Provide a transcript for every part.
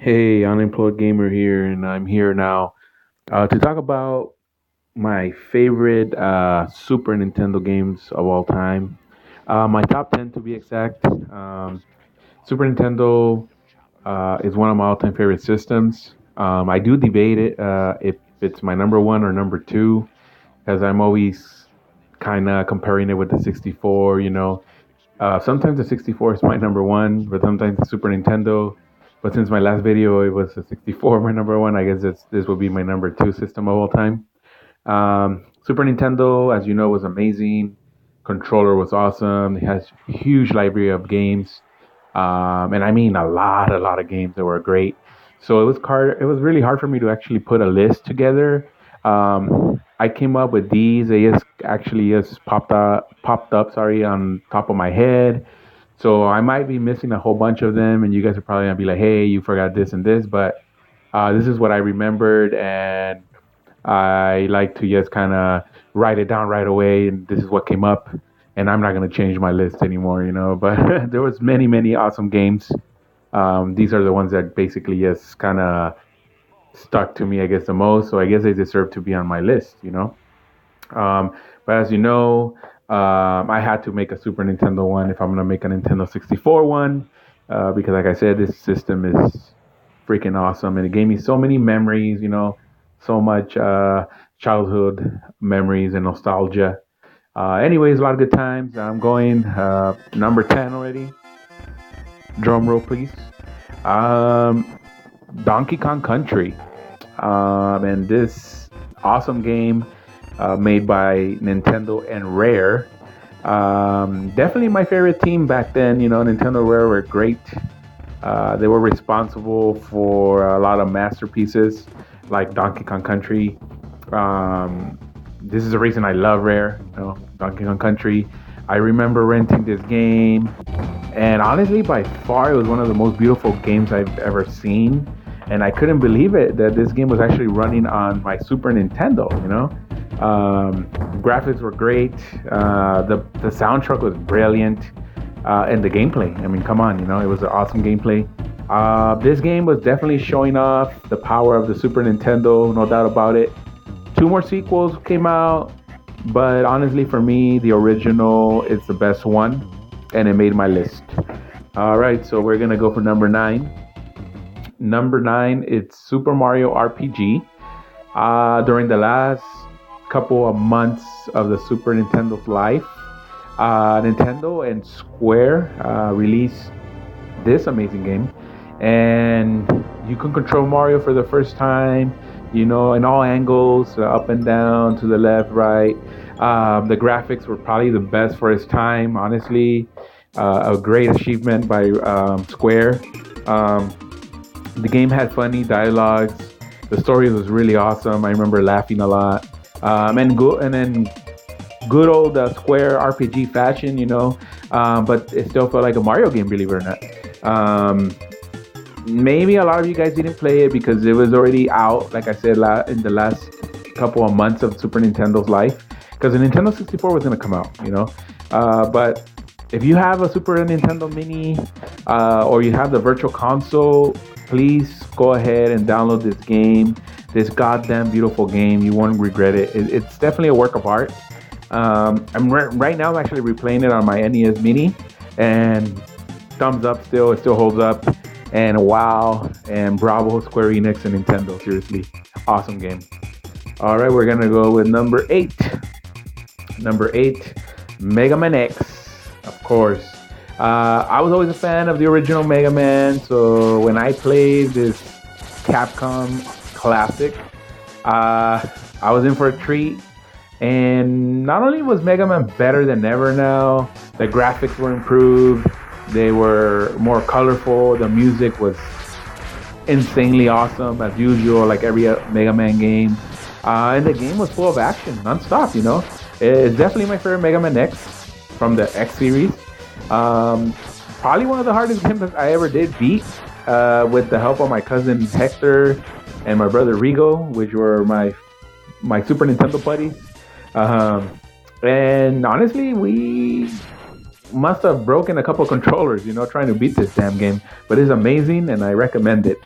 Hey, Unemployed Gamer here, and I'm here now to talk about my favorite Super Nintendo games of all time. My top 10 to be exact. Super Nintendo is one of my all time favorite systems. I do debate it if it's my number one or number two, because I'm always kind of comparing it with the 64, sometimes the 64 is my number one, but sometimes the Super Nintendo. But since my last video it was the 64 my number one, I guess this will be my number two system of all time. Super Nintendo, as you know, was amazing. Controller was awesome. It has huge library of games, and I mean a lot of games that were great. So it was really hard for me to actually put a list together. I came up with these. They just actually just popped up. Sorry, on top of my head. So I might be missing a whole bunch of them, and you guys are probably gonna be like, "Hey, you forgot this and this," but this is what I remembered, and I like to just kind of write it down right away, and this is what came up, and I'm not gonna change my list anymore, But there was many awesome games. These are the ones that basically just kind of stuck to me, I guess, the most. So I guess they deserve to be on my list. Um, but as you know, I had to make a Super Nintendo one if I'm gonna make a Nintendo 64 one, because like I said, this system is freaking awesome, and it gave me so many memories. So much childhood memories and nostalgia. Anyways, a lot of good times. I'm going number 10 already. Drum roll, please. Um, Donkey Kong Country. And this awesome game made by Nintendo and Rare. Definitely my favorite team back then. Nintendo Rare were great. They were responsible for a lot of masterpieces like Donkey Kong Country. This is the reason I love Rare, Donkey Kong Country. I remember renting this game, and honestly, by far, it was one of the most beautiful games I've ever seen. And I couldn't believe it that this game was actually running on my Super Nintendo. Graphics were great. The soundtrack was brilliant, and the gameplay. I mean, come on, it was an awesome gameplay. This game was definitely showing off the power of the Super Nintendo, no doubt about it. Two more sequels came out, but honestly, for me, the original is the best one, and it made my list. All right, so we're gonna go for number nine. Number nine, it's Super Mario RPG. During the last couple of months of the Super Nintendo's life, Nintendo and Square released this amazing game, and you can control Mario for the first time, in all angles, up and down, to the left, right. The graphics were probably the best for its time, honestly. A great achievement by Square. Um, the game had funny dialogues. The story was really awesome. I remember laughing a lot. And then good old Square RPG fashion. But it still felt like a Mario game, believe it or not. Maybe a lot of you guys didn't play it because it was already out, like I said, in the last couple of months of Super Nintendo's life. Because the Nintendo 64 was going to come out. But if you have a Super Nintendo Mini or you have the Virtual Console, please go ahead and download this game. This goddamn beautiful game. You won't regret it. It's definitely a work of art. Right now I'm actually replaying it on my NES Mini, and thumbs up still. It still holds up. And wow, and bravo Square Enix and Nintendo. Seriously, awesome game. All right, we're gonna go with number eight. Number eight, Mega Man X. Of course. I was always a fan of the original Mega Man, so when I played this Capcom classic, I was in for a treat. And not only was Mega Man better than ever now, the graphics were improved, they were more colorful, the music was insanely awesome as usual, like every Mega Man game. And the game was full of action, non-stop, It's definitely my favorite Mega Man X from the X series. Probably one of the hardest games I ever did beat, with the help of my cousin Hector and my brother Rigo, which were my Super Nintendo buddies. And honestly, we must have broken a couple controllers, trying to beat this damn game. But it's amazing, and I recommend it.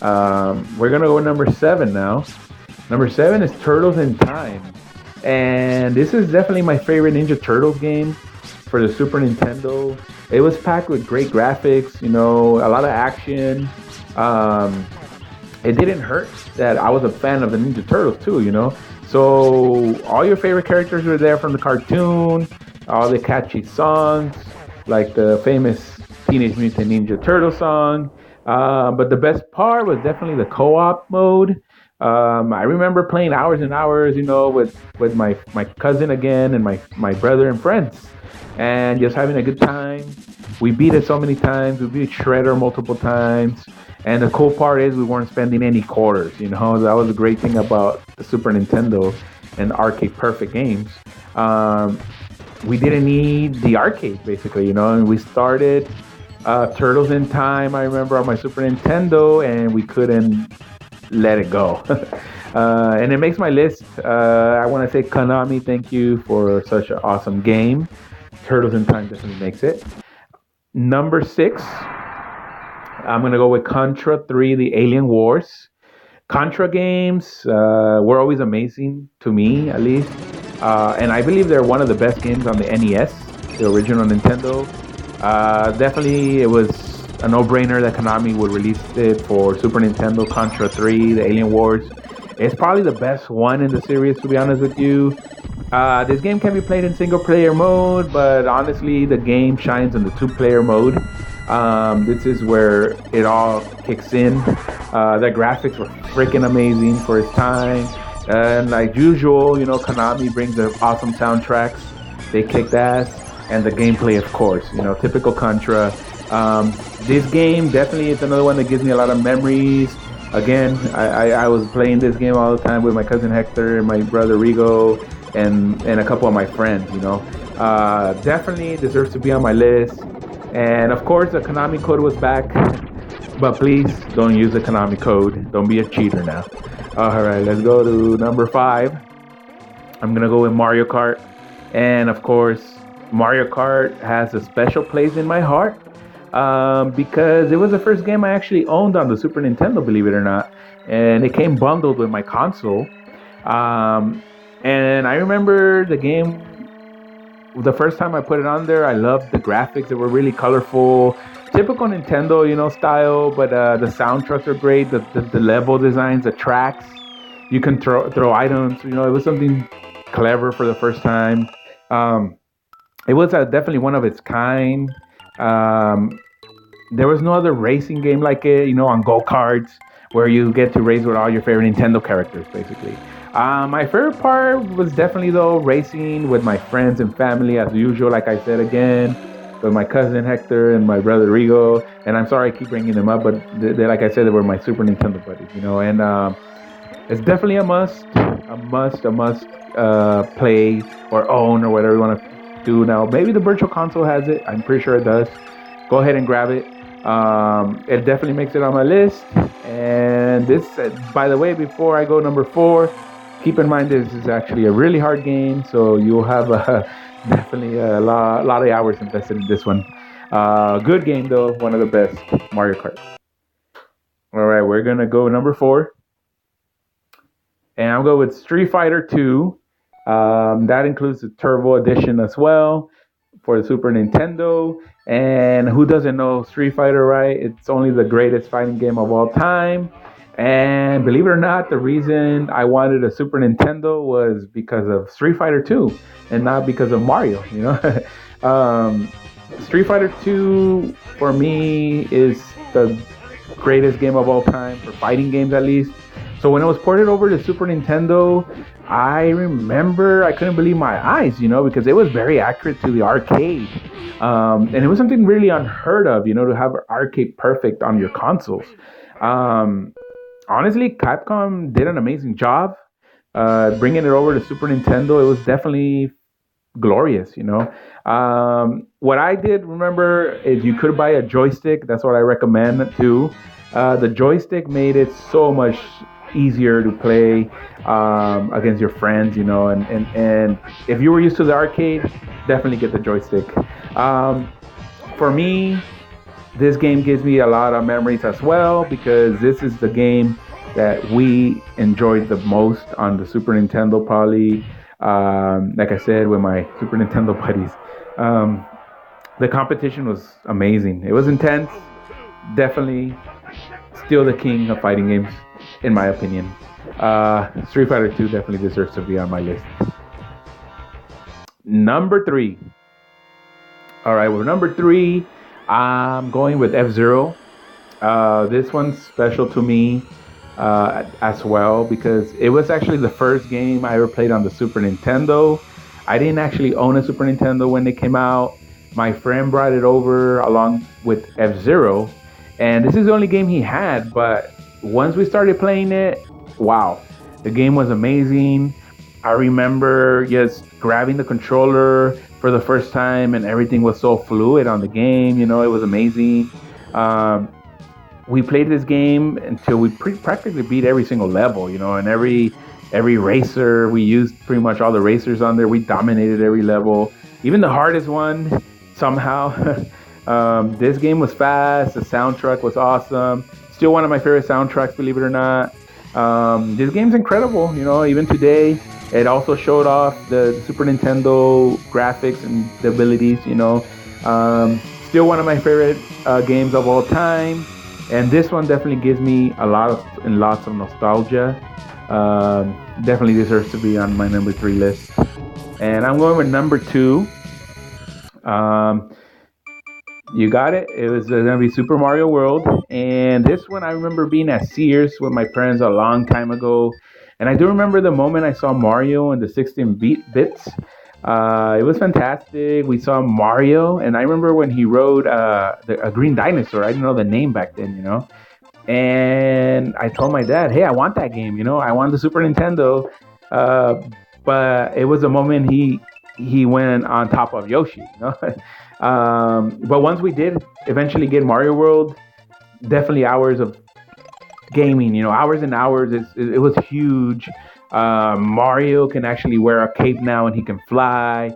We're gonna go with number seven now. Number seven is Turtles in Time, and this is definitely my favorite Ninja Turtles game for the Super Nintendo. It was packed with great graphics, a lot of action. Um, it didn't hurt that I was a fan of the Ninja Turtles too. So all your favorite characters were there from the cartoon, all the catchy songs, like the famous Teenage Mutant Ninja Turtle song. But the best part was definitely the co-op mode. I remember playing hours and hours, with my cousin again and my brother and friends, and just having a good time. We beat it so many times. We beat Shredder multiple times. And the cool part is we weren't spending any quarters. That was a great thing about the Super Nintendo and Arcade Perfect games. Um, we didn't need the arcade basically, and we started Turtles in Time. I remember on my Super Nintendo, and we couldn't let it go. And it makes my list. I want to say Konami, thank you for such an awesome game. Turtles in Time definitely makes it. Number six, I'm gonna go with Contra 3: The Alien Wars. Contra games were always amazing to me, at least, and I believe they're one of the best games on the NES, the original Nintendo. Definitely, it was a no-brainer that Konami would release it for Super Nintendo. Contra 3: The Alien Wars. It's probably the best one in the series, to be honest with you. This game can be played in single player mode, but honestly, the game shines in the two-player mode. This is where it all kicks in. The graphics were freaking amazing for its time. And like usual, Konami brings the awesome soundtracks. They kicked ass. And the gameplay, of course, typical Contra. This game definitely is another one that gives me a lot of memories. Again, I was playing this game all the time with my cousin Hector and my brother Rigo and a couple of my friends, definitely deserves to be on my list. And of course, the Konami code was back. But please don't use the Konami code. Don't be a cheater now. All right, let's go to number five. I'm going to go with Mario Kart. And of course, Mario Kart has a special place in my heart because it was the first game I actually owned on the Super Nintendo, believe it or not. And it came bundled with my console. And I remember the game, the first time I put it on there, I loved the graphics. They were really colorful, typical Nintendo, style. But the soundtracks are great. The level designs, the tracks. You can throw items. It was something clever for the first time. It was definitely one of its kind. Um, there was no other racing game like it, on go-karts, where you get to race with all your favorite Nintendo characters, basically. My favorite part was definitely, though, racing with my friends and family, as usual, like I said again, with my cousin Hector and my brother Rigo. And I'm sorry I keep bringing them up, but they, like I said, they were my Super Nintendo buddies, and it's definitely a must play or own or whatever you want to do now. Maybe the Virtual Console has it. I'm pretty sure it does. Go ahead and grab it. It definitely makes it on my list. And this, by the way, before I go number four, keep in mind this is actually a really hard game, so you'll have definitely a lot of hours invested in this one. Good game though, one of the best, Mario Kart. All right, we're gonna go number four, and I'll go with Street Fighter 2. That includes the Turbo Edition as well for the Super Nintendo. And who doesn't know Street Fighter, right? It's only the greatest fighting game of all time. And believe it or not, the reason I wanted a Super Nintendo was because of Street Fighter 2 and not because of Mario. Street Fighter 2 for me is the greatest game of all time for fighting games, at least. So when it was ported over to Super Nintendo, I remember I couldn't believe my eyes, because it was very accurate to the arcade. And it was something really unheard of, to have arcade perfect on your consoles. Honestly, Capcom did an amazing job bringing it over to Super Nintendo. It was definitely glorious. What I did remember is you could buy a joystick. That's what I recommend too. The joystick made it so much easier to play against your friends, and if you were used to the arcade, definitely get the joystick. For me, This game gives me a lot of memories as well because this is the game that we enjoyed the most on the Super Nintendo, probably. Like I said, with my Super Nintendo buddies. Um, the competition was amazing. It was intense. Definitely still the king of fighting games, in my opinion. Street Fighter 2 definitely deserves to be on my list. Number three. All right, well, number three, I'm going with F Zero. This one's special to me as well because it was actually the first game I ever played on the Super Nintendo. I didn't actually own a Super Nintendo when it came out. My friend brought it over along with F Zero, and this is the only game he had. But once we started playing it, wow, the game was amazing. I remember just grabbing the controller for the first time, and everything was so fluid on the game. You know, it was amazing. Um, we played this game until we practically beat every single level, you know, and every racer we used pretty much all the racers on there. We dominated every level, even the hardest one somehow. This game was fast. The soundtrack was awesome. Still one of my favorite soundtracks, believe it or not. This game's incredible, you know, even today. It also showed off the Super Nintendo graphics and the abilities, you know. Still one of my favorite games of all time. And this one definitely gives me a lot of and lots of nostalgia. Definitely deserves to be on my number three list. And I'm going with number two. Um, you got it. It was going to be Super Mario World. And this one, I remember being at Sears with my parents a long time ago. And I do remember the moment I saw Mario in the 16 bits. It was fantastic. We saw Mario, and I remember when he rode a green dinosaur. I didn't know the name back then, you know. And I told my dad, "Hey, I want that game. You know, I want the Super Nintendo." Uh, but it was the moment he went on top of Yoshi. You know. But once we did eventually get Mario World, definitely hours of gaming, you know, hours and hours. It was huge. Mario can actually wear a cape now and he can fly.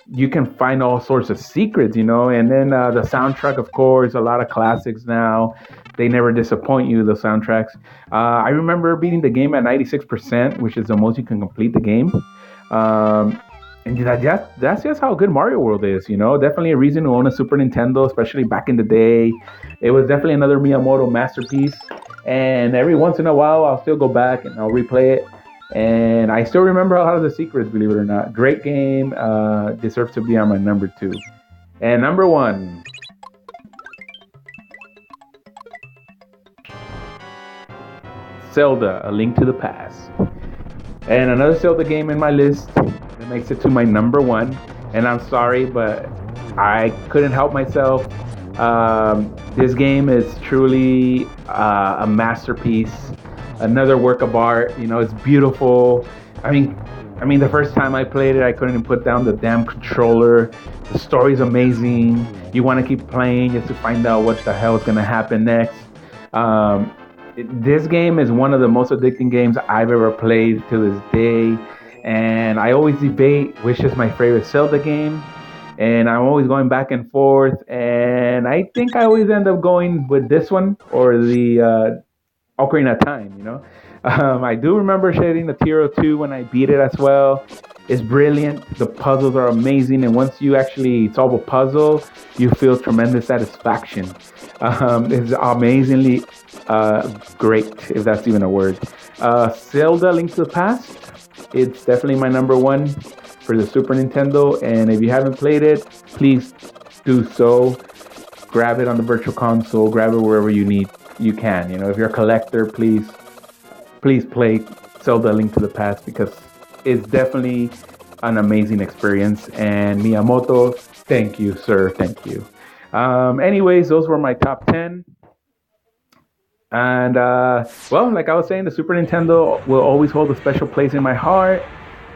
You can find all sorts of secrets, you know, and then the soundtrack, of course, a lot of classics now. They never disappoint you, the soundtracks. I remember beating the game at 96%, which is the most you can complete the game. Um, and that's just how good Mario World is, you know. Definitely a reason to own a Super Nintendo, especially back in the day. It was definitely another Miyamoto masterpiece. And every once in a while, I'll still go back and I'll replay it. And I still remember a lot of the secrets, believe it or not. Great game. Deserves to be on my number two. And number one, Zelda: A Link to the Past. And another Zelda game in my list that makes it to my number one. And I'm sorry, but I couldn't help myself. This game is truly a masterpiece, another work of art. You know, it's beautiful. I mean, the first time I played it, I couldn't even put down the damn controller. The story's amazing. You want to keep playing just to find out what the hell is going to happen next. Um, this game is one of the most addicting games I've ever played to this day. And I always debate which is my favorite Zelda game. And I'm always going back and forth. And I think I always end up going with this one or the Ocarina of Time, you know. I do remember shedding a tear or two when I beat it as well. It's brilliant. The puzzles are amazing. And once you actually solve a puzzle, you feel tremendous satisfaction. It's amazingly great, if that's even a word. Zelda Link to the Past, it's definitely my number one for the Super Nintendo. And if you haven't played it, please do so. Grab it on the Virtual Console. Grab it wherever you can. You know, if you're a collector, please play Zelda Link to the Past because it's definitely an amazing experience. And Miyamoto, thank you, sir. Thank you. Anyways, those were my top 10. And well, like I was saying, the Super Nintendo will always hold a special place in my heart.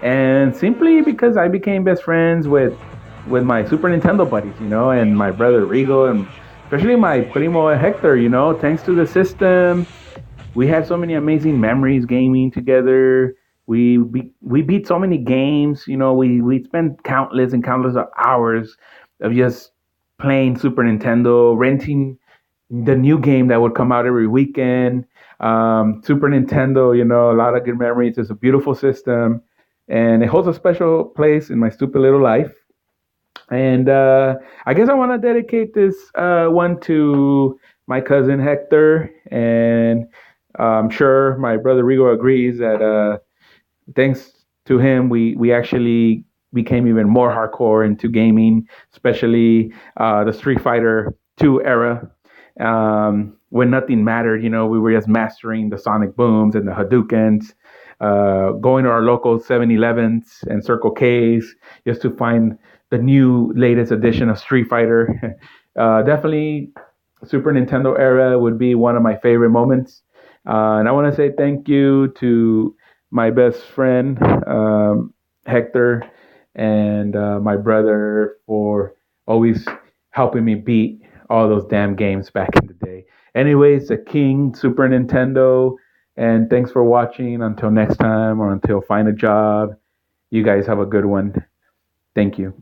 And simply because I became best friends with my Super Nintendo buddies, you know, and my brother Rigo, and especially my primo Hector, you know, thanks to the system, we had so many amazing memories gaming together. We beat so many games, you know, we spent countless and countless of hours of just playing Super Nintendo, renting the new game that would come out every weekend. Super Nintendo, a lot of good memories. It's a beautiful system, and it holds a special place in my stupid little life. And I guess I want to dedicate this one to my cousin Hector, and I'm sure my brother Rigo agrees that thanks to him, we actually became even more hardcore into gaming, especially the Street Fighter 2 era, when nothing mattered. We were just mastering the Sonic Booms and the Hadoukens, going to our local 7-Elevens and Circle K's just to find the new latest edition of Street Fighter. Definitely, Super Nintendo era would be one of my favorite moments. And I want to say thank you to my best friend, Hector, and my brother for always helping me beat all those damn games back in the day. Anyways, the King, Super Nintendo, and thanks for watching. Until next time or until find a job, you guys have a good one. Thank you.